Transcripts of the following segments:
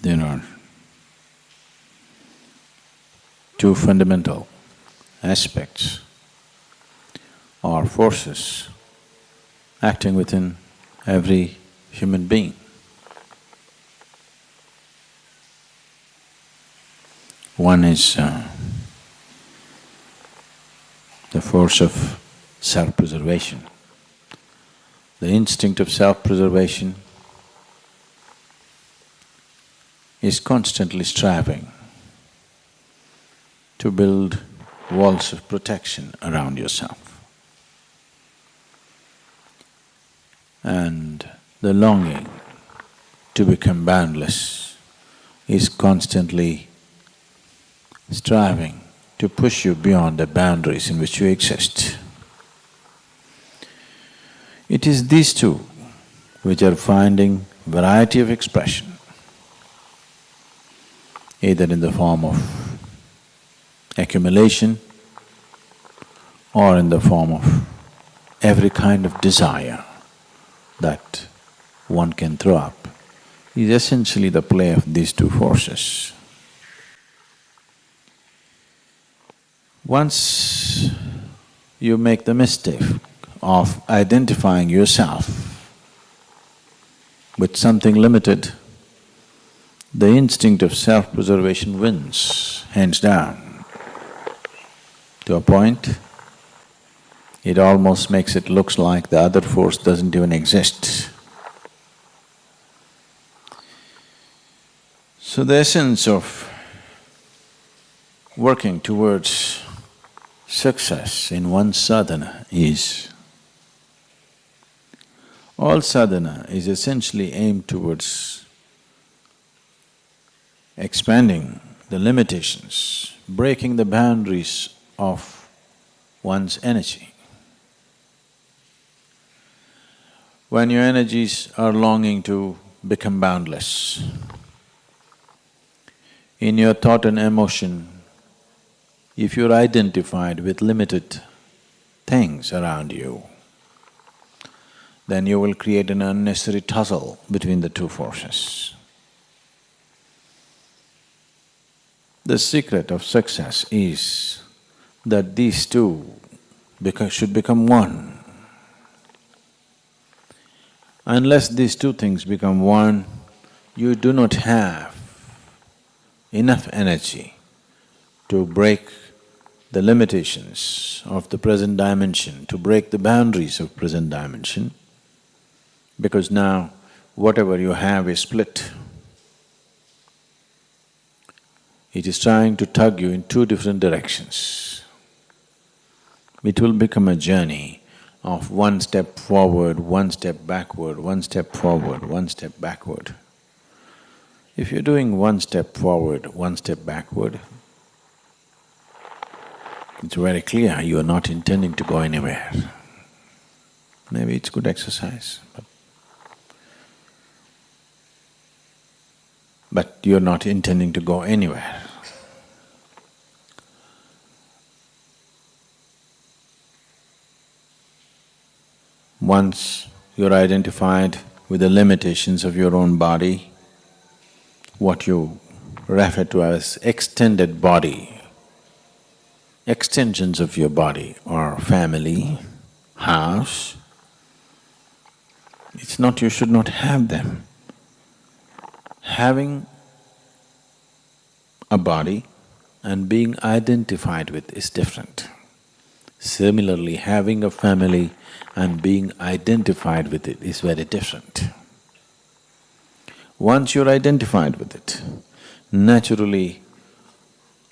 There are two fundamental aspects or forces acting within every human being. One is the force of self-preservation. The instinct of self-preservation is constantly striving to build walls of protection around yourself. And the longing to become boundless is constantly striving to push you beyond the boundaries in which you exist. It is these two which are finding variety of expression, either in the form of accumulation or in the form of every kind of desire that one can throw up, is essentially the play of these two forces. Once you make the mistake of identifying yourself with something limited, the instinct of self-preservation wins, hands down. To a point, it almost makes it looks like the other force doesn't even exist. So the essence of working towards success in one's sadhana is, all sadhana is essentially aimed towards expanding the limitations, breaking the boundaries of one's energy. When your energies are longing to become boundless, in your thought and emotion, if you're identified with limited things around you, then you will create an unnecessary tussle between the two forces. The secret of success is that these two should become one. Unless these two things become one, you do not have enough energy to break the limitations of the present dimension, to break the boundaries of present dimension, because now whatever you have is split. It is trying to tug you in two different directions. It will become a journey of one step forward, one step backward, one step forward, one step backward. If you're doing one step forward, one step backward, it's very clear you are not intending to go anywhere. Maybe it's good exercise, but you're not intending to go anywhere. Once you're identified with the limitations of your own body, what you refer to as extended body, extensions of your body or family, house, it's not… you should not have them. Having a body and being identified with is different. Similarly, having a family and being identified with it is very different. Once you're identified with it, naturally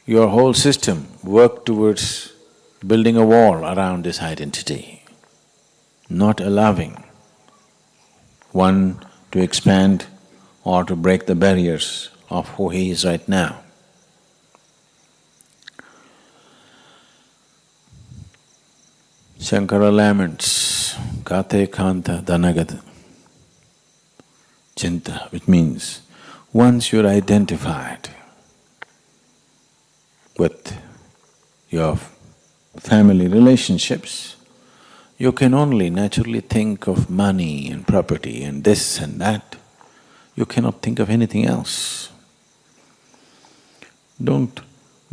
your whole system works towards building a wall around this identity, not allowing one to expand or to break the barriers of who he is right now. Shankara laments, kate kanta dhanagata chinta, which means once you're identified with your family relationships, you can only naturally think of money and property and this and that. You cannot think of anything else. Don't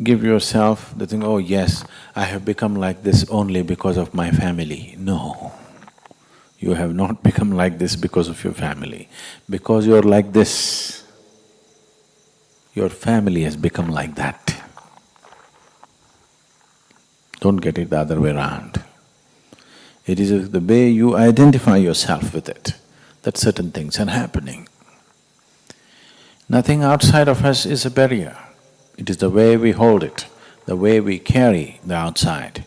give yourself the thing, oh yes, I have become like this only because of my family. No, you have not become like this because of your family. Because you're like this, your family has become like that. Don't get it the other way around. It is the way you identify yourself with it, that certain things are happening. Nothing outside of us is a barrier. It is the way we hold it, the way we carry the outside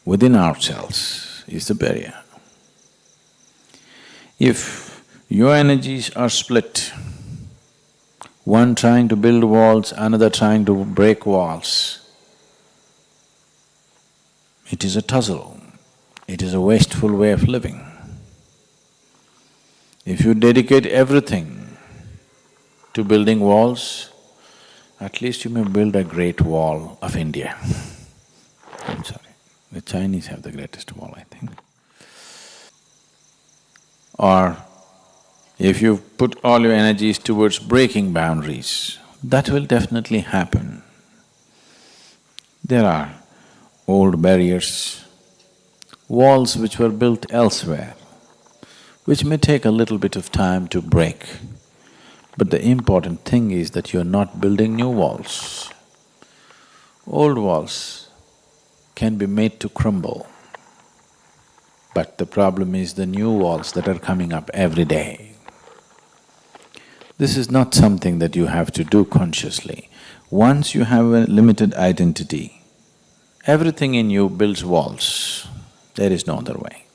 within ourselves is the barrier. If your energies are split, one trying to build walls, another trying to break walls, it is a tussle, it is a wasteful way of living. If you dedicate everything to building walls, at least you may build a great wall of India. I'm sorry, the Chinese have the greatest wall, I think. Or if you put all your energies towards breaking boundaries, that will definitely happen. There are old barriers, walls which were built elsewhere, which may take a little bit of time to break. But the important thing is that you're not building new walls. Old walls can be made to crumble, but the problem is the new walls that are coming up every day. This is not something that you have to do consciously. Once you have a limited identity, everything in you builds walls. There is no other way.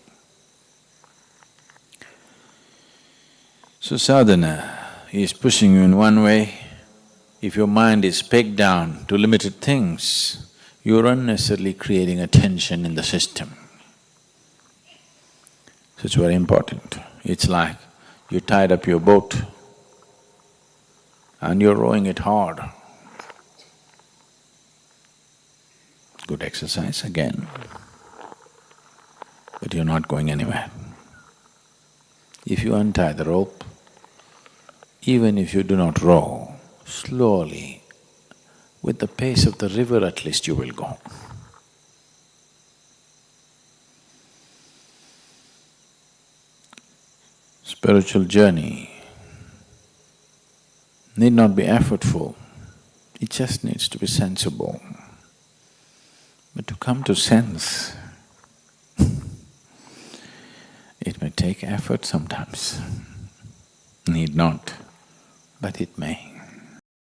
So sadhana is pushing you in one way. If your mind is pegged down to limited things, you're unnecessarily creating a tension in the system. So it's very important. It's like you tied up your boat and you're rowing it hard. Good exercise again, but you're not going anywhere. If you untie the rope, even if you do not row, slowly, with the pace of the river at least you will go. Spiritual journey need not be effortful, it just needs to be sensible. But to come to sense, it may take effort sometimes. Need not, but it may.